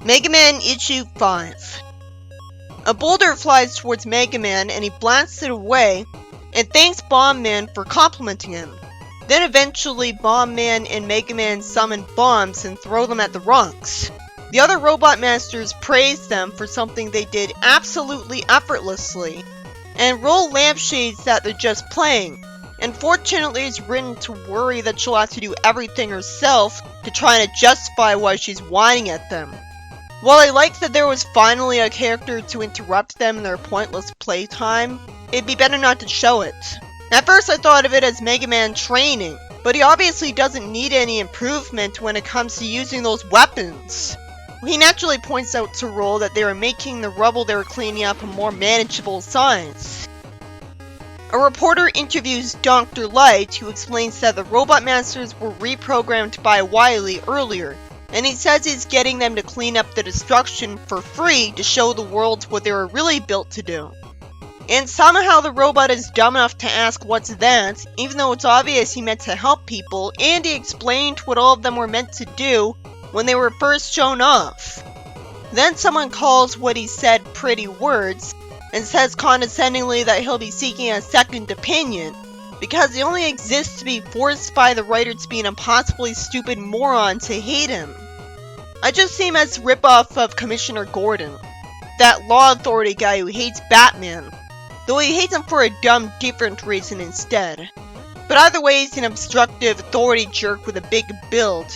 Mega Man Issue 5. A boulder flies towards Mega Man and he blasts it away and thanks Bomb Man for complimenting him. Then eventually Bomb Man and Mega Man summon bombs and throw them at the rocks. The other Robot Masters praise them for something they did absolutely effortlessly, and roll lampshades that they're just playing. And fortunately it's written to worry that she'll have to do everything herself to try to justify why she's whining at them. While I like that there was finally a character to interrupt them in their pointless playtime, it'd be better not to show it. At first I thought of it as Mega Man training, but he obviously doesn't need any improvement when it comes to using those weapons. He naturally points out to Roll that they are making the rubble they were cleaning up a more manageable size. A reporter interviews Dr. Light, who explains that the Robot Masters were reprogrammed by Wily earlier, and he says he's getting them to clean up the destruction for free to show the world what they were really built to do. And somehow the robot is dumb enough to ask what's that, even though it's obvious he meant to help people, and he explained what all of them were meant to do when they were first shown off. Then someone calls what he said pretty words, and says condescendingly that he'll be seeking a second opinion, because he only exists to be forced by the writer to be an impossibly stupid moron to hate him. I just see him as a ripoff of Commissioner Gordon, that law authority guy who hates Batman, though he hates him for a dumb different reason instead. But either way, he's an obstructive authority jerk with a big build,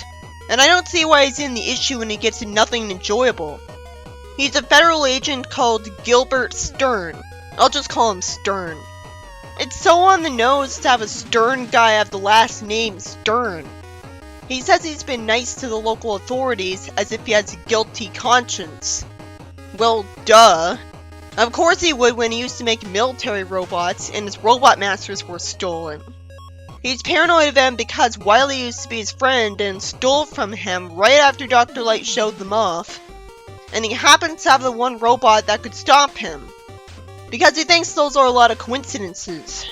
and I don't see why he's in the issue when he gets to nothing enjoyable. He's a federal agent called Gilbert Stern. I'll just call him Stern. It's so on the nose to have a Stern guy have the last name Stern. He says he's been nice to the local authorities as if he has a guilty conscience. Well, duh. Of course he would when he used to make military robots and his Robot Masters were stolen. He's paranoid of them because Wily used to be his friend and stole from him right after Dr. Light showed them off. And he happens to have the one robot that could stop him, because he thinks those are a lot of coincidences.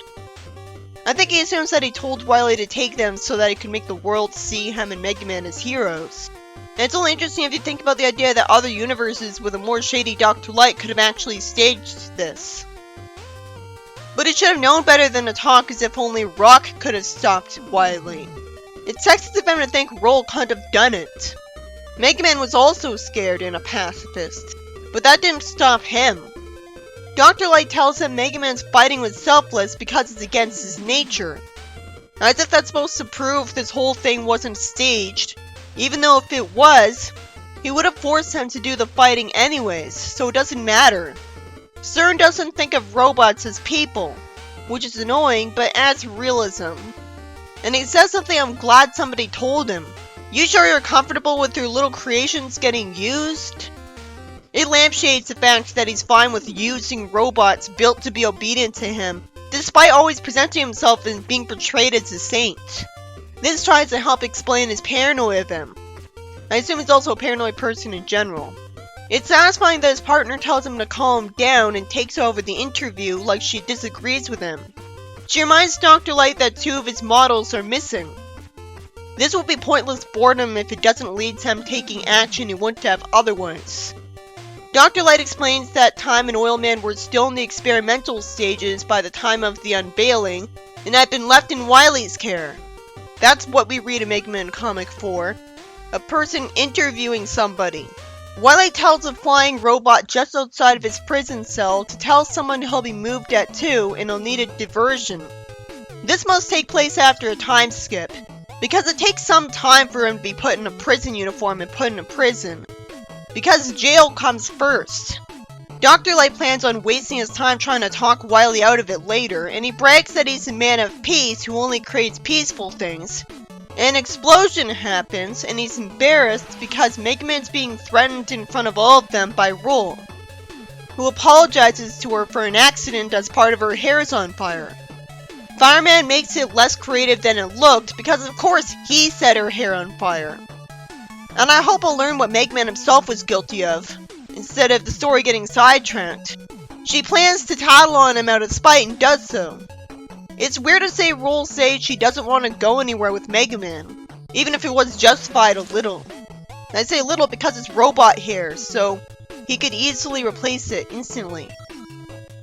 I think he assumes that he told Wily to take them so that he could make the world see him and Mega Man as heroes. And it's only interesting if you think about the idea that other universes with a more shady Dr. Light could have actually staged this. But he should have known better than to talk as if only Rock could have stopped Wily. It's sexist of him to think Roll couldn't have done it. Mega Man was also scared and a pacifist, but that didn't stop him. Dr. Light tells him Mega Man's fighting was selfless because it's against his nature. As if that's supposed to prove this whole thing wasn't staged, even though if it was, he would have forced him to do the fighting anyways, so it doesn't matter. Stern doesn't think of robots as people, which is annoying but adds realism. And he says something I'm glad somebody told him. You sure you're comfortable with your little creations getting used? It lampshades the fact that he's fine with using robots built to be obedient to him, despite always presenting himself as being portrayed as a saint. This tries to help explain his paranoia of him. I assume he's also a paranoid person in general. It's satisfying that his partner tells him to calm down and takes over the interview like she disagrees with him. She reminds Dr. Light that 2 of his models are missing. This will be pointless boredom if it doesn't lead to him taking action he wouldn't have otherwise. Dr. Light explains that Time and Oilman were still in the experimental stages by the time of the unveiling, and had been left in Wily's care. That's what we read in Mega Man Comic 4. A person interviewing somebody. Wily tells a flying robot just outside of his prison cell to tell someone he'll be moved at too and he'll need a diversion. This must take place after a time skip, because it takes some time for him to be put in a prison uniform and put in a prison. Because jail comes first. Dr. Light plans on wasting his time trying to talk Wily out of it later, and he brags that he's a man of peace who only creates peaceful things. An explosion happens, and he's embarrassed because Mega Man's being threatened in front of all of them by Roll, who apologizes to her for an accident as part of her hair is on fire. Fireman makes it less creative than it looked because of course he set her hair on fire. And I hope I'll learn what Mega Man himself was guilty of, instead of the story getting sidetracked. She plans to tattle on him out of spite and does so. It's weird to say Roll says she doesn't want to go anywhere with Mega Man, even if it was justified a little. I say little because it's robot hair, so he could easily replace it instantly.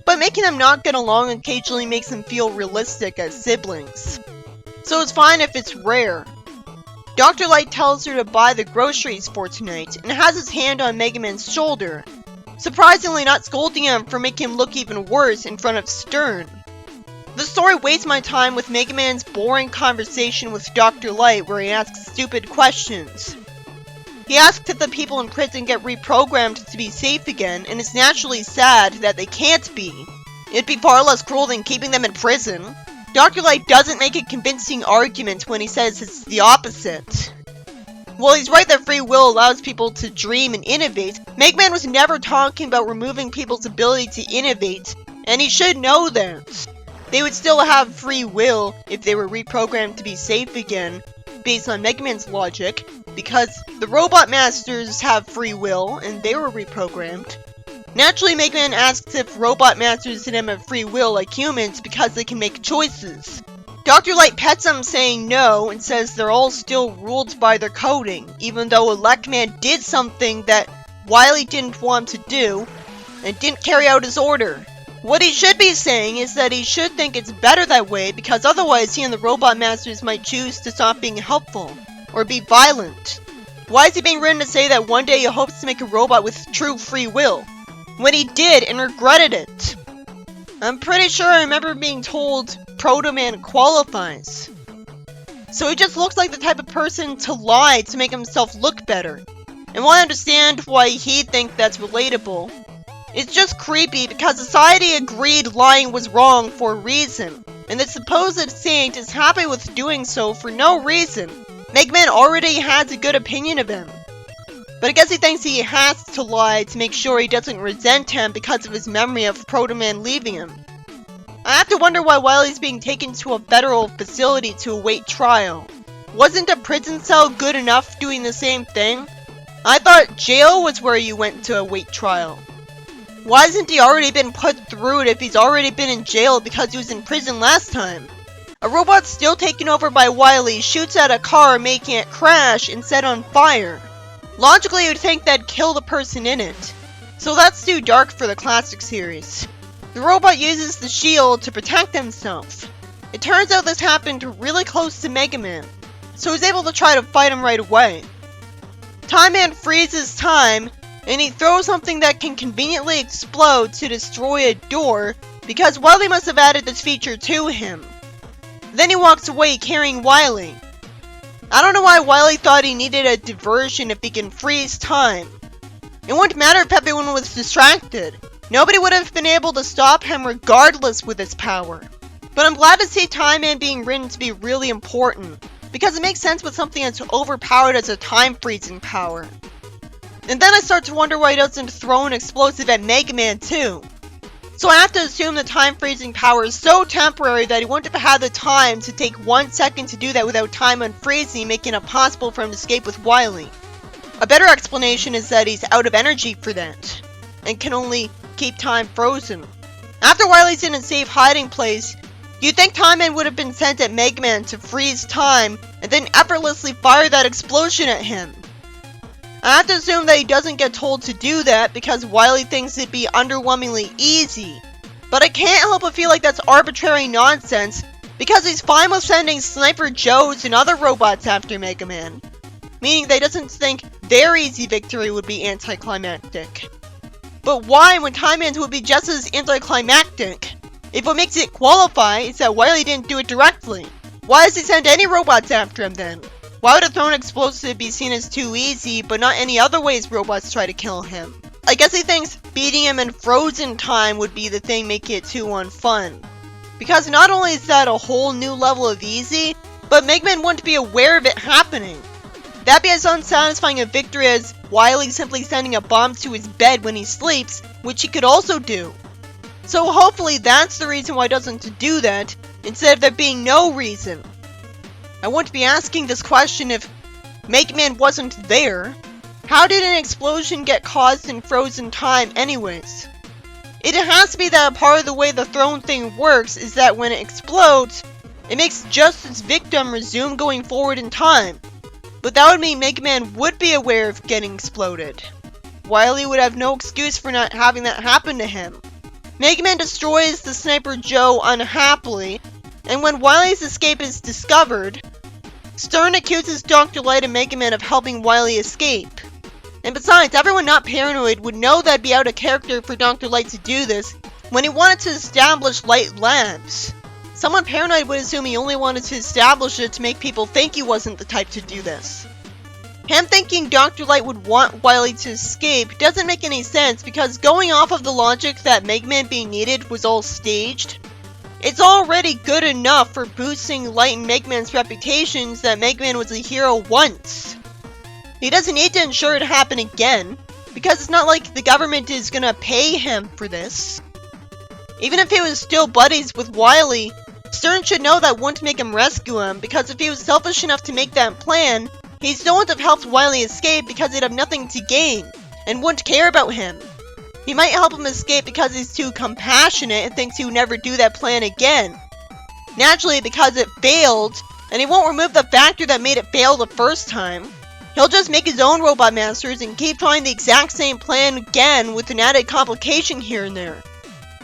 But making them not get along occasionally makes them feel realistic as siblings. So it's fine if it's rare. Dr. Light tells her to buy the groceries for tonight and has his hand on Mega Man's shoulder, surprisingly not scolding him for making him look even worse in front of Stern. The story wastes my time with Mega Man's boring conversation with Dr. Light where he asks stupid questions. He asks if the people in prison get reprogrammed to be safe again, and is naturally sad that they can't be. It'd be far less cruel than keeping them in prison. Dr. Light doesn't make a convincing argument when he says it's the opposite. While he's right that free will allows people to dream and innovate, Mega Man was never talking about removing people's ability to innovate, and he should know that. They would still have free will if they were reprogrammed to be safe again, based on Mega Man's logic, because the Robot Masters have free will, and they were reprogrammed. Naturally, Mega Man asks if Robot Masters didn't have free will like humans because they can make choices. Dr. Light pets him saying no, and says they're all still ruled by their coding, even though Electman did something that Wily didn't want him to do, and didn't carry out his order. What he should be saying is that he should think it's better that way, because otherwise he and the Robot Masters might choose to stop being helpful, or be violent. Why is he being written to say that one day he hopes to make a robot with true free will, when he did and regretted it? I'm pretty sure I remember being told Proto Man qualifies. So he just looks like the type of person to lie to make himself look better. And while I understand why he'd think that's relatable, it's just creepy because society agreed lying was wrong for a reason, and the supposed saint is happy with doing so for no reason. Mega Man already has a good opinion of him, but I guess he thinks he has to lie to make sure he doesn't resent him because of his memory of Proto Man leaving him. I have to wonder why Wily's being taken to a federal facility to await trial. Wasn't a prison cell good enough doing the same thing? I thought jail was where you went to await trial. Why hasn't he already been put through it if he's already been in jail because he was in prison last time? A robot still taken over by Wily shoots at a car making it crash and set on fire. Logically you'd think that'd kill the person in it. So that's too dark for the classic series. The robot uses the shield to protect himself. It turns out this happened really close to Mega Man, so he's able to try to fight him right away. Time Man freezes time, and he throws something that can conveniently explode to destroy a door because Wily must have added this feature to him. Then he walks away carrying Wily. I don't know why Wily thought he needed a diversion if he can freeze time. It wouldn't matter if everyone was distracted. Nobody would have been able to stop him regardless with his power. But I'm glad to see Time Man being written to be really important, because it makes sense with something that's overpowered as a time freezing power. And then I start to wonder why he doesn't throw an explosive at Mega Man too. So I have to assume the time freezing power is so temporary that he wouldn't have had the time to take 1 second to do that without time unfreezing, making it possible for him to escape with Wily. A better explanation is that he's out of energy for that, and can only keep time frozen. After Wily's in a safe hiding place, you'd think Time Man would have been sent at Mega Man to freeze time, and then effortlessly fire that explosion at him. I have to assume that he doesn't get told to do that because Wily thinks it'd be underwhelmingly easy. But I can't help but feel like that's arbitrary nonsense because he's fine with sending Sniper Joes and other robots after Mega Man. Meaning that he doesn't think their easy victory would be anticlimactic. But why when Time Man's would be just as anticlimactic? If what makes it qualify is that Wily didn't do it directly. Why does he send any robots after him then? Why would a thrown explosive be seen as too easy, but not any other ways robots try to kill him? I guess he thinks beating him in frozen time would be the thing making it too unfun. Because not only is that a whole new level of easy, but Mega Man wouldn't be aware of it happening. That'd be as unsatisfying a victory as Wily simply sending a bomb to his bed when he sleeps, which he could also do. So hopefully that's the reason why he doesn't do that, instead of there being no reason. I wouldn't be asking this question if Mega Man wasn't there. How did an explosion get caused in frozen time anyways? It has to be that a part of the way the thrown thing works is that when it explodes, it makes just its victim resume going forward in time. But that would mean Mega Man would be aware of getting exploded. Wily would have no excuse for not having that happen to him. Mega Man destroys the Sniper Joe unhappily, and when Wily's escape is discovered, Stern accuses Dr. Light and Mega Man of helping Wily escape. And besides, everyone not paranoid would know that'd be out of character for Dr. Light to do this when he wanted to establish Light Labs. Someone paranoid would assume he only wanted to establish it to make people think he wasn't the type to do this. Him thinking Dr. Light would want Wily to escape doesn't make any sense because going off of the logic that Mega Man being needed was all staged, it's already good enough for boosting Light and Mega Man's reputations that Mega Man was a hero once. He doesn't need to ensure it happen again, because it's not like the government is gonna pay him for this. Even if he was still buddies with Wily, Stern should know that wouldn't make him rescue him, because if he was selfish enough to make that plan, he still wouldn't have helped Wily escape because he'd have nothing to gain, and wouldn't care about him. He might help him escape because he's too compassionate and thinks he would never do that plan again. Naturally, because it failed, and he won't remove the factor that made it fail the first time, he'll just make his own Robot Masters and keep trying the exact same plan again with an added complication here and there,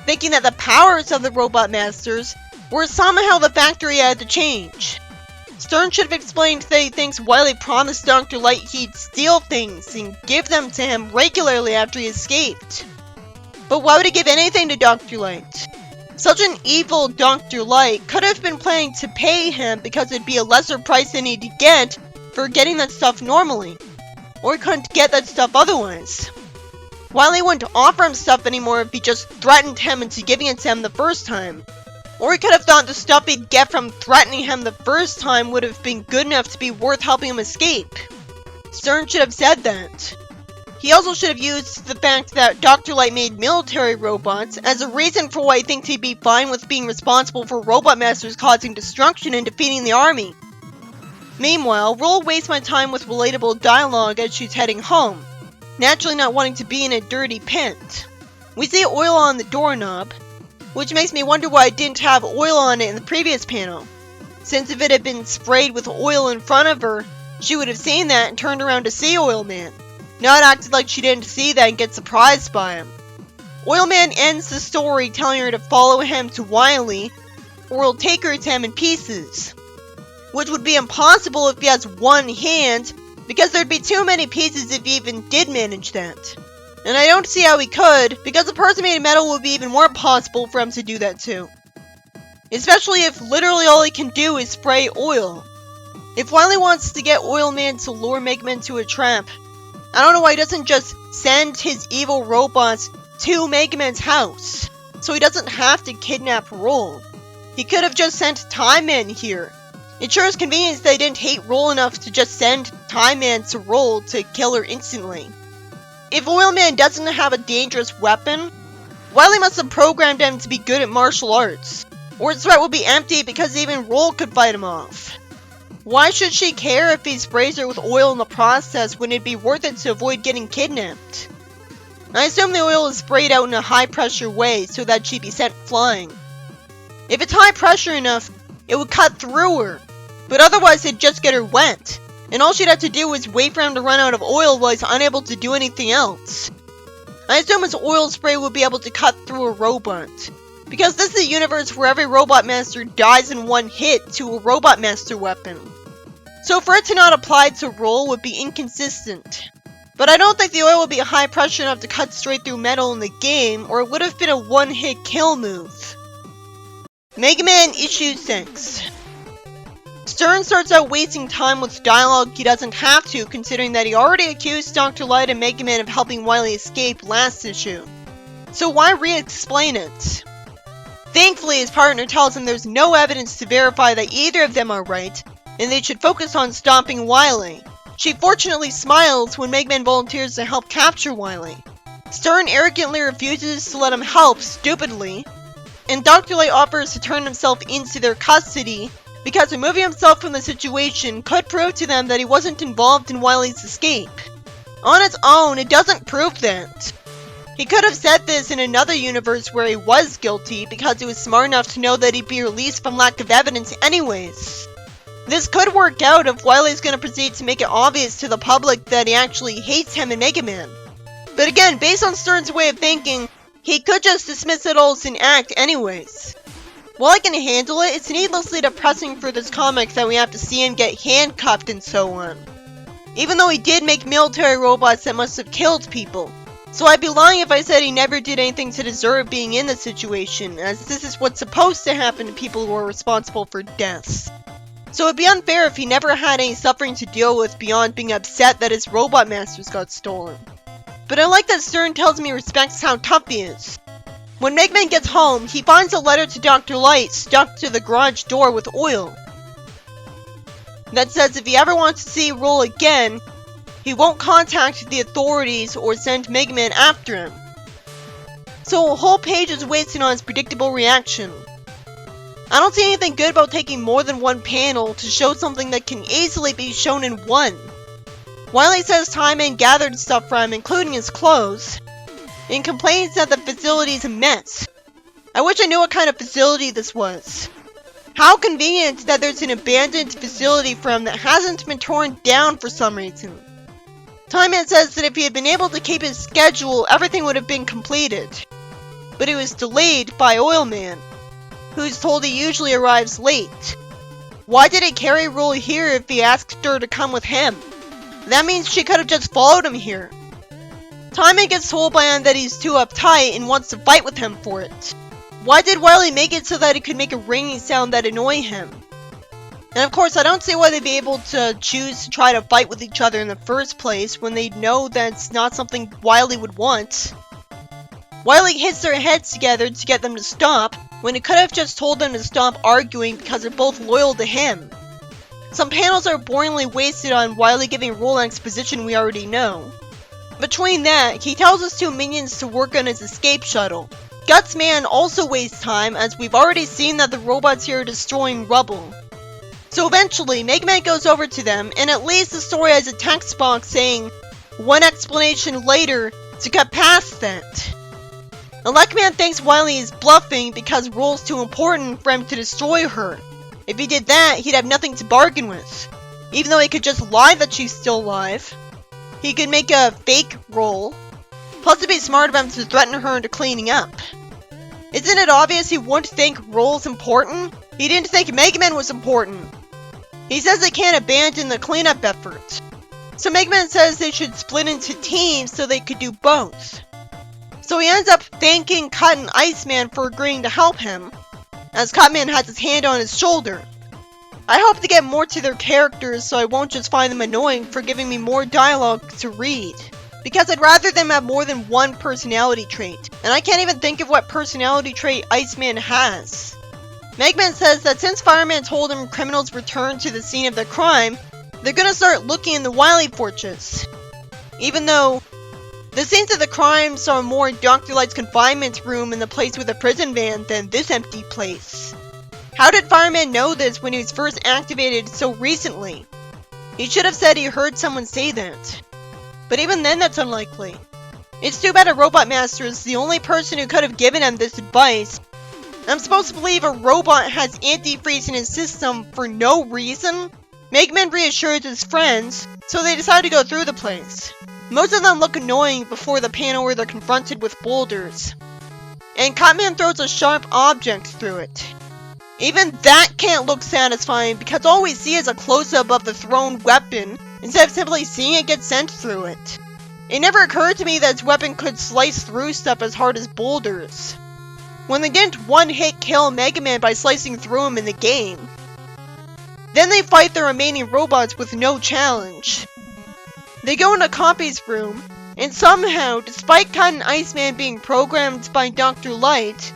thinking that the powers of the Robot Masters were somehow the factor he had to change. Stern should have explained that he thinks Wily promised Dr. Light he'd steal things and give them to him regularly after he escaped. But why would he give anything to Dr. Light? Such an evil Dr. Light could have been planning to pay him because it'd be a lesser price than he'd get for getting that stuff normally, or he couldn't get that stuff otherwise. Wily wouldn't offer him stuff anymore if he just threatened him into giving it to him the first time. Or he could have thought the stuff he'd get from threatening him the first time would have been good enough to be worth helping him escape. Stern should have said that. He also should have used the fact that Dr. Light made military robots as a reason for why he thinks he'd be fine with being responsible for Robot Masters causing destruction and defeating the army. Meanwhile, Roll wastes my time with relatable dialogue as she's heading home, naturally not wanting to be in a dirty pit. We see oil on the doorknob, which makes me wonder why it didn't have oil on it in the previous panel, since if it had been sprayed with oil in front of her, she would have seen that and turned around to see Oil Man, not acted like she didn't see that and get surprised by him. Oil Man ends the story telling her to follow him to Wily, or he'll take her to him in pieces, which would be impossible if he has one hand, because there'd be too many pieces if he even did manage that. And I don't see how he could, because a person made of metal would be even more impossible for him to do that too. Especially if literally all he can do is spray oil. If Wily wants to get Oil Man to lure Mega Man to a trap, I don't know why he doesn't just send his evil robots to Mega Man's house, so he doesn't have to kidnap Roll. He could have just sent Time Man here. It sure is convenient that he didn't hate Roll enough to just send Time Man to Roll to kill her instantly. If Oil Man doesn't have a dangerous weapon, Wily must have programmed him to be good at martial arts, or his threat would be empty because even Roll could fight him off. Why should she care if he sprays her with oil in the process when it'd be worth it to avoid getting kidnapped? I assume the oil is sprayed out in a high pressure way so that she'd be sent flying. If it's high pressure enough, it would cut through her, but otherwise it'd just get her wet, and all she'd have to do is wait for him to run out of oil while he's unable to do anything else. I assume his oil spray would be able to cut through a robot, because this is a universe where every Robot Master dies in one hit to a Robot Master weapon. So for it to not apply to Roll would be inconsistent. But I don't think the oil would be high pressure enough to cut straight through metal in the game, or it would have been a one-hit kill move. Mega Man Issue 6. Stern starts out wasting time with dialogue he doesn't have to, considering that he already accused Dr. Light and Mega Man of helping Wily escape last issue. So why re-explain it? Thankfully, his partner tells him there's no evidence to verify that either of them are right, and they should focus on stopping Wily. She fortunately smiles when Mega Man volunteers to help capture Wily. Stern arrogantly refuses to let him help, stupidly, and Dr. Light offers to turn himself into their custody, because removing himself from the situation could prove to them that he wasn't involved in Wily's escape. On its own, it doesn't prove that. He could have said this in another universe where he was guilty because he was smart enough to know that he'd be released from lack of evidence anyways. This could work out if Wily's gonna proceed to make it obvious to the public that he actually hates him and Mega Man. But again, based on Stern's way of thinking, he could just dismiss it all as an act anyways. While I can handle it, it's needlessly depressing for this comic that we have to see him get handcuffed and so on. Even though he did make military robots that must have killed people. So I'd be lying if I said he never did anything to deserve being in this situation, as this is what's supposed to happen to people who are responsible for deaths. So it'd be unfair if he never had any suffering to deal with beyond being upset that his robot masters got stolen. But I like that Stern tells me he respects how tough he is. When Mega Man gets home, he finds a letter to Dr. Light stuck to the garage door with oil. That says if he ever wants to see Roll again, he won't contact the authorities or send Mega Man after him. So a whole page is wasted on his predictable reaction. I don't see anything good about taking more than one panel to show something that can easily be shown in one. Wily says Time Man gathered stuff for him, including his clothes, and complains that the facility is a mess. I wish I knew what kind of facility this was. How convenient that there's an abandoned facility for him that hasn't been torn down for some reason. Time Man says that if he had been able to keep his schedule, everything would have been completed. But it was delayed by Oil Man, who's told he usually arrives late. Why did he carry Roll here if he asked her to come with him? That means she could have just followed him here. Time Man gets told by him that he's too uptight and wants to fight with him for it. Why did Wily make it so that he could make a ringing sound that annoyed him? And of course, I don't see why they'd be able to choose to try to fight with each other in the first place when they know that's not something Wily would want. Wily hits their heads together to get them to stop, when he could have just told them to stop arguing because they're both loyal to him. Some panels are boringly wasted on Wily giving Roll an exposition we already know. Between that, he tells his two minions to work on his escape shuttle. Guts Man also wastes time, as we've already seen that the robots here are destroying rubble. So eventually, Mega Man goes over to them, and at least the story has a text box saying, "One explanation later," to cut past that. Elecman thinks Wily is bluffing because Roll's too important for him to destroy her. If he did that, he'd have nothing to bargain with. Even though he could just lie that she's still alive. He could make a fake Roll. Plus it'd be smart of him to threaten her into cleaning up. Isn't it obvious he wouldn't think Roll's important? He didn't think Mega Man was important. He says they can't abandon the cleanup effort. So Mega Man says they should split into teams so they could do both. So he ends up thanking Cut and Iceman for agreeing to help him, as Cutman has his hand on his shoulder. I hope to get more to their characters so I won't just find them annoying for giving me more dialogue to read. Because I'd rather them have more than one personality trait, and I can't even think of what personality trait Iceman has. Mega Man says that since Fireman told him criminals returned to the scene of the crime, they're gonna start looking in the Wily Fortress. Even though the scenes of the crimes are more Dr. Light's confinement room in the place with a prison van than this empty place. How did Fireman know this when he was first activated so recently? He should have said he heard someone say that. But even then that's unlikely. It's too bad a Robot Master is the only person who could have given him this advice. I'm supposed to believe a robot has antifreeze in his system for no reason? Mega Man reassures his friends, so they decide to go through the place. Most of them look annoying before the panel where they're confronted with boulders. And Cutman throws a sharp object through it. Even that can't look satisfying because all we see is a close-up of the thrown weapon instead of simply seeing it get sent through it. It never occurred to me that its weapon could slice through stuff as hard as boulders. When they didn't one-hit kill Mega Man by slicing through him in the game. Then they fight the remaining robots with no challenge. They go into Compy's room, and somehow, despite Cut and Iceman being programmed by Dr. Light,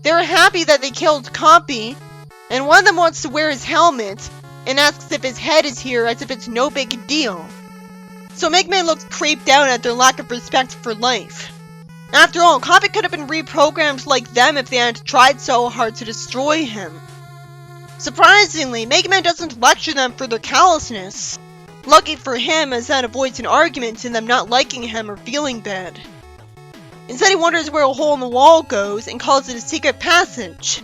they're happy that they killed Compy, and one of them wants to wear his helmet, and asks if his head is here as if it's no big deal. So Mega Man looks creeped out at their lack of respect for life. After all, Compy could have been reprogrammed like them if they hadn't tried so hard to destroy him. Surprisingly, Mega Man doesn't lecture them for their callousness. Lucky for him, as that avoids an argument in them not liking him or feeling bad. Instead he wonders where a hole in the wall goes and calls it a secret passage.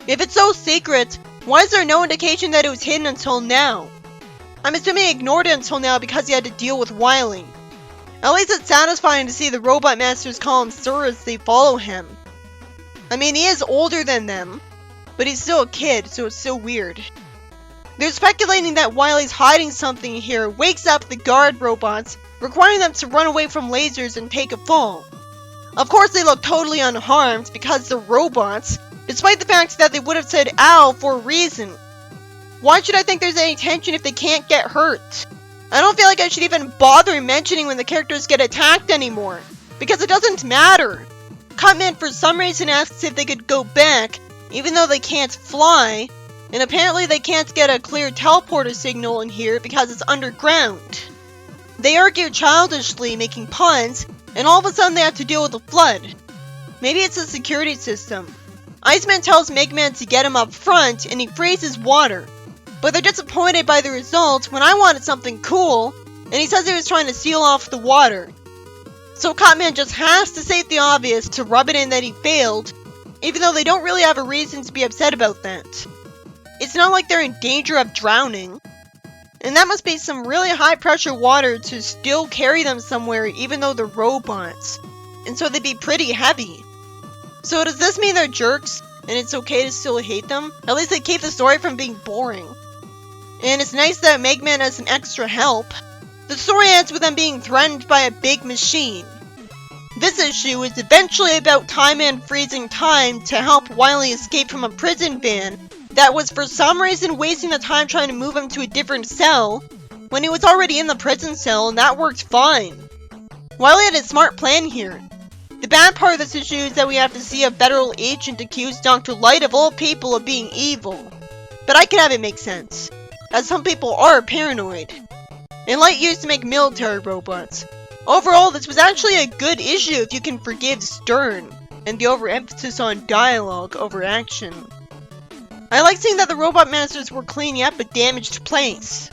If it's so secret, Why is there no indication that it was hidden until now? I'm assuming he ignored it until now because he had to deal with Wily. At least it's satisfying to see the Robot Masters call him Sir as they follow him. I mean, he is older than them, but he's still a kid, so it's so weird. They're speculating that Wily's hiding something here wakes up the guard robots, requiring them to run away from lasers and take a fall. Of course they look totally unharmed because they're robots, despite the fact that they would have said ow for a reason. Why should I think there's any tension if they can't get hurt? I don't feel like I should even bother mentioning when the characters get attacked anymore, because it doesn't matter. Cutman for some reason asks if they could go back, even though they can't fly, and apparently they can't get a clear teleporter signal in here because it's underground. They argue childishly, making puns, and all of a sudden they have to deal with a flood. Maybe it's a security system. Iceman tells Mega Man to get him up front, and he freezes water. But they're disappointed by the results when I wanted something cool, and he says he was trying to seal off the water. So Cutman just has to state the obvious to rub it in that he failed, even though they don't really have a reason to be upset about that. It's not like they're in danger of drowning. And that must be some really high pressure water to still carry them somewhere even though they're robots. And so they'd be pretty heavy. So does this mean they're jerks and it's okay to still hate them? At least they keep the story from being boring. And it's nice that Mega Man has some extra help. The story ends with them being threatened by a big machine. This issue is eventually about Time Man freezing time to help Wily escape from a prison van that was for some reason wasting the time trying to move him to a different cell when he was already in the prison cell, and that worked fine. Wily had a smart plan here. The bad part of this issue is that we have to see a federal agent accuse Dr. Light of all people of being evil. But I can have it make sense, as some people are paranoid. And Light used to make military robots. Overall, this was actually a good issue if you can forgive Stern, and the overemphasis on dialogue over action. I like seeing that the Robot Masters were cleaning up a damaged place.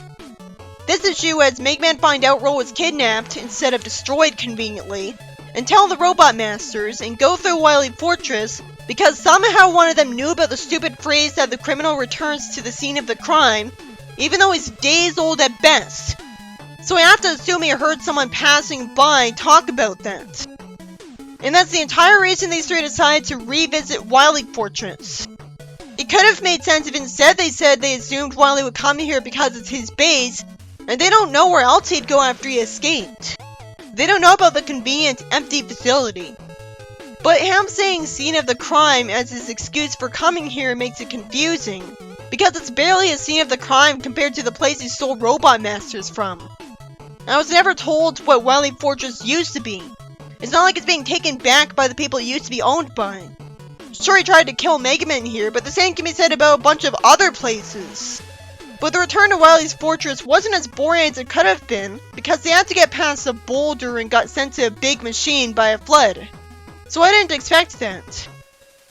This issue has Mega Man find out Roll was kidnapped instead of destroyed conveniently, and tell the Robot Masters and go through Wily Fortress because somehow one of them knew about the stupid phrase that the criminal returns to the scene of the crime, even though he's days old at best. So I have to assume he heard someone passing by talk about that. And that's the entire reason these three decided to revisit Wily Fortress. It could have made sense if instead they said they assumed Wily would come here because it's his base, and they don't know where else he'd go after he escaped. They don't know about the convenient, empty facility. But him saying scene of the crime as his excuse for coming here makes it confusing, because it's barely a scene of the crime compared to the place he stole Robot Masters from. I was never told what Wily Fortress used to be. It's not like it's being taken back by the people it used to be owned by. Sure, he tried to kill Mega Man here, but the same can be said about a bunch of other places. But the return to Wily's Fortress wasn't as boring as it could have been, because they had to get past a boulder and got sent to a big machine by a flood. So I didn't expect that.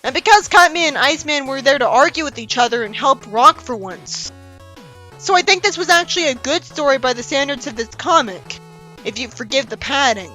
And because Cutman and Iceman were there to argue with each other and help Rock for once. So I think this was actually a good story by the standards of this comic, if you forgive the padding.